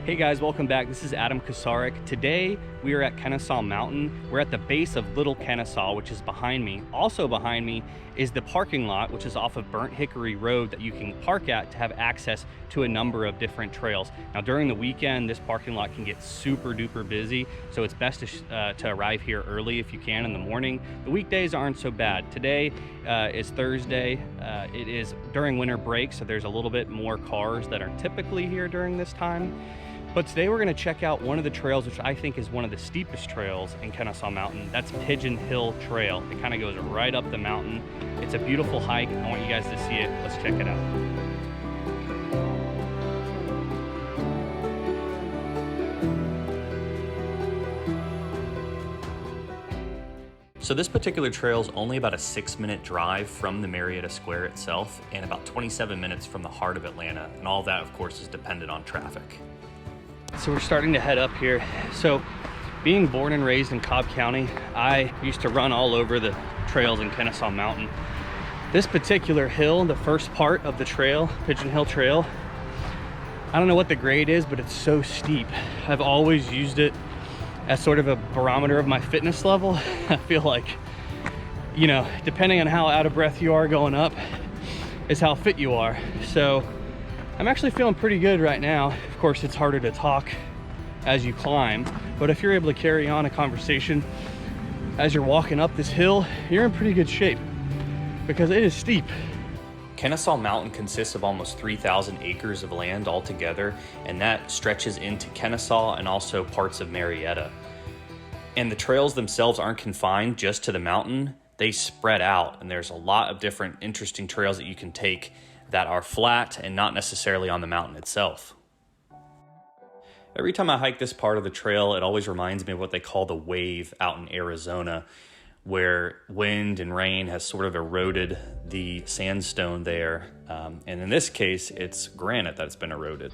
Hey guys, welcome back. This is Adam Kosarik. Today we are at Kennesaw Mountain. We're at the base of Little Kennesaw, which is behind me. Also behind me is the parking lot, which is off of Burnt Hickory Road that you can park at to have access to a number of different trails. Now during the weekend, this parking lot can get super duper busy, so it's best to arrive here early if you can in the morning. The weekdays aren't so bad. Today is Thursday. It is during winter break, so there's a little bit more cars that are typically here during this time. But today we're gonna check out one of the trails, which I think is one of the steepest trails in Kennesaw Mountain. That's Pigeon Hill Trail. It kind of goes right up the mountain. It's a beautiful hike. I want you guys to see it. Let's check it out. So this particular trail is only about a 6-minute drive from the Marietta Square itself and about 27 minutes from the heart of Atlanta. And all that, of course, is dependent on traffic. So we're starting to head up here. So being born and raised in Cobb County, I used to run all over the trails in Kennesaw Mountain. This particular hill, the first part of the trail, Pigeon Hill Trail, I don't know what the grade is, but it's so steep. I've always used it as sort of a barometer of my fitness level. I feel like, you know, depending on how out of breath you are going up is how fit you are. So I'm actually feeling pretty good right now. Of course, it's harder to talk as you climb, but if you're able to carry on a conversation as you're walking up this hill, you're in pretty good shape because it is steep. Kennesaw Mountain consists of almost 3,000 acres of land altogether, and that stretches into Kennesaw and also parts of Marietta. And the trails themselves aren't confined just to the mountain. They spread out, and there's a lot of different interesting trails that you can take that are flat and not necessarily on the mountain itself. Every time I hike this part of the trail, it always reminds me of what they call the wave out in Arizona, where wind and rain has sort of eroded the sandstone there. And in this case, it's granite that's been eroded.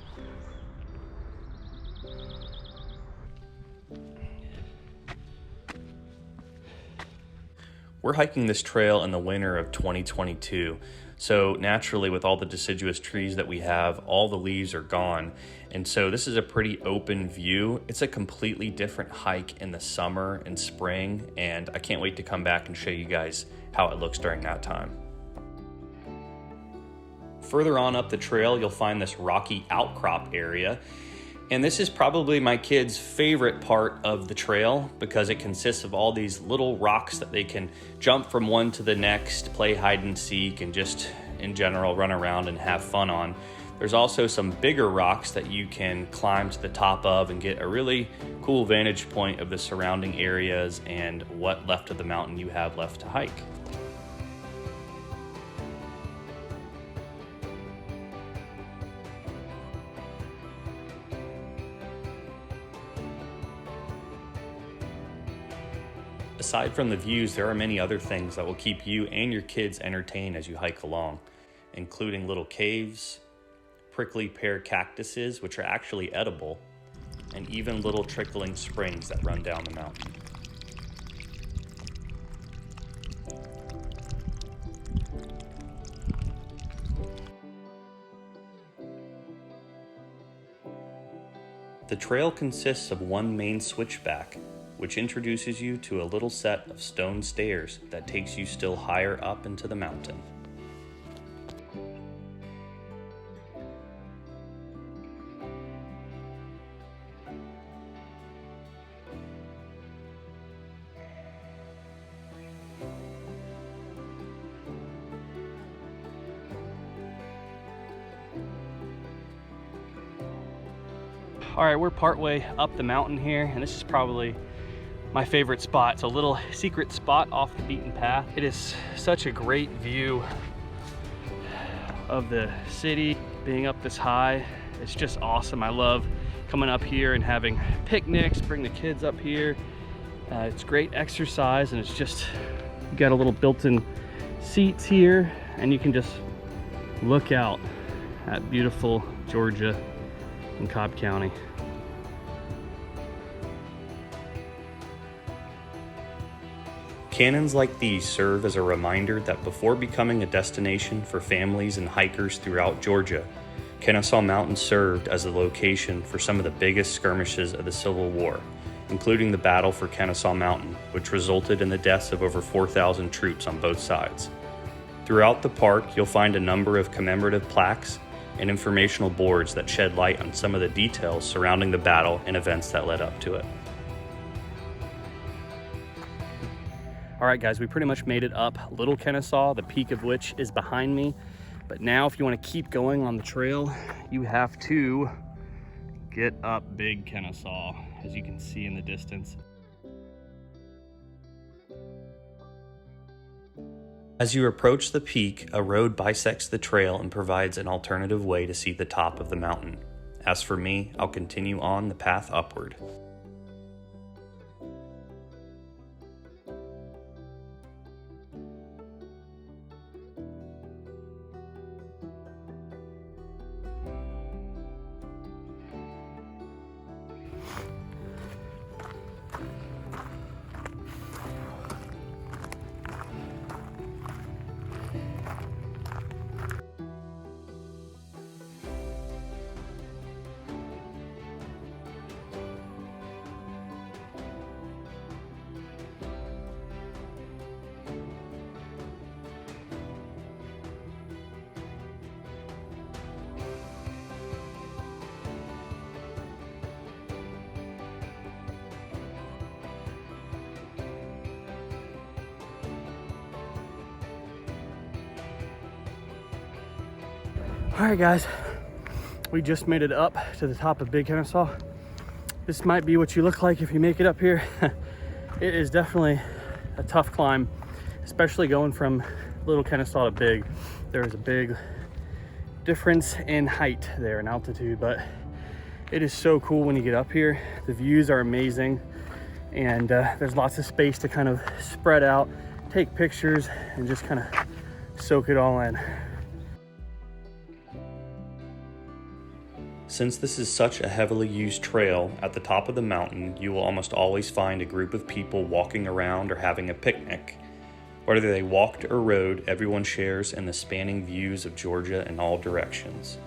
We're hiking this trail in the winter of 2022. So naturally, with all the deciduous trees that we have, all the leaves are gone. And so this is a pretty open view. It's a completely different hike in the summer and spring. And I can't wait to come back and show you guys how it looks during that time. Further on up the trail, you'll find this rocky outcrop area. And this is probably my kids' favorite part of the trail because it consists of all these little rocks that they can jump from one to the next, play hide and seek, and just in general run around and have fun on. There's also some bigger rocks that you can climb to the top of and get a really cool vantage point of the surrounding areas and what left of the mountain you have left to hike. Aside from the views, there are many other things that will keep you and your kids entertained as you hike along, including little caves, prickly pear cactuses, which are actually edible, and even little trickling springs that run down the mountain. The trail consists of one main switchback, which introduces you to a little set of stone stairs that takes you still higher up into the mountain. All right, we're partway up the mountain here, and this is probably my favorite spot. It's a little secret spot off the beaten path. It is such a great view of the city being up this high. It's just awesome. I love coming up here and having picnics, bring the kids up here. It's great exercise, and it's just, you got a little built-in seats here, and you can just look out at beautiful Georgia and Cobb County. Canyons like these serve as a reminder that before becoming a destination for families and hikers throughout Georgia, Kennesaw Mountain served as the location for some of the biggest skirmishes of the Civil War, including the Battle for Kennesaw Mountain, which resulted in the deaths of over 4,000 troops on both sides. Throughout the park, you'll find a number of commemorative plaques and informational boards that shed light on some of the details surrounding the battle and events that led up to it. All right, guys, we pretty much made it up Little Kennesaw, the peak of which is behind me. But now if you want to keep going on the trail, you have to get up Big Kennesaw, as you can see in the distance. As you approach the peak, a road bisects the trail and provides an alternative way to see the top of the mountain. As for me, I'll continue on the path upward. All right, guys, we just made it up to the top of Big Kennesaw. This might be what you look like if you make it up here. It is definitely a tough climb, especially going from Little Kennesaw to Big. There is a big difference in height there, in altitude, but it is so cool when you get up here. The views are amazing, and there's lots of space to kind of spread out, take pictures, and just kind of soak it all in. Since this is such a heavily used trail, at the top of the mountain, you will almost always find a group of people walking around or having a picnic. Whether they walked or rode, everyone shares in the spanning views of Georgia in all directions.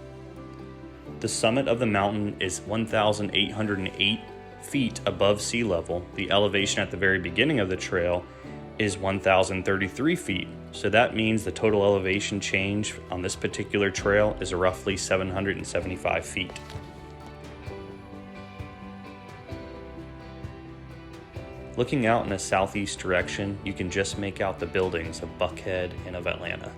The summit of the mountain is 1,808 feet above sea level. The elevation at the very beginning of the trail is 1,033 feet. So that means the total elevation change on this particular trail is roughly 775 feet. Looking out in a southeast direction, you can just make out the buildings of Buckhead and of Atlanta.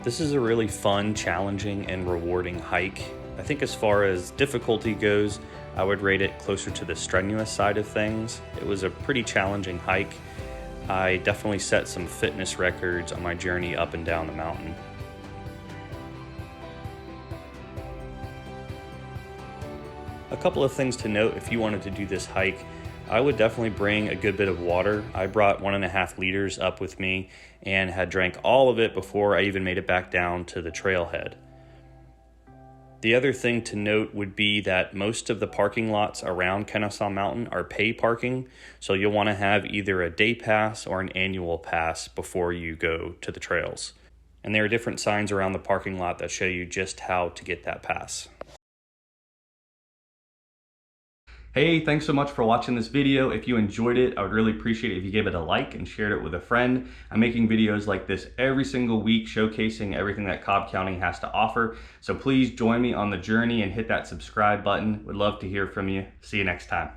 This is a really fun, challenging, and rewarding hike. I think as far as difficulty goes, I would rate it closer to the strenuous side of things. It was a pretty challenging hike. I definitely set some fitness records on my journey up and down the mountain. A couple of things to note if you wanted to do this hike. I would definitely bring a good bit of water. I brought 1.5 liters up with me and had drank all of it before I even made it back down to the trailhead. The other thing to note would be that most of the parking lots around Kennesaw Mountain are pay parking, so you'll want to have either a day pass or an annual pass before you go to the trails. And there are different signs around the parking lot that show you just how to get that pass. Hey, thanks so much for watching this video. If you enjoyed it, I would really appreciate it if you gave it a like and shared it with a friend. I'm making videos like this every single week, showcasing everything that Cobb County has to offer. So please join me on the journey and hit that subscribe button. Would love to hear from you. See you next time.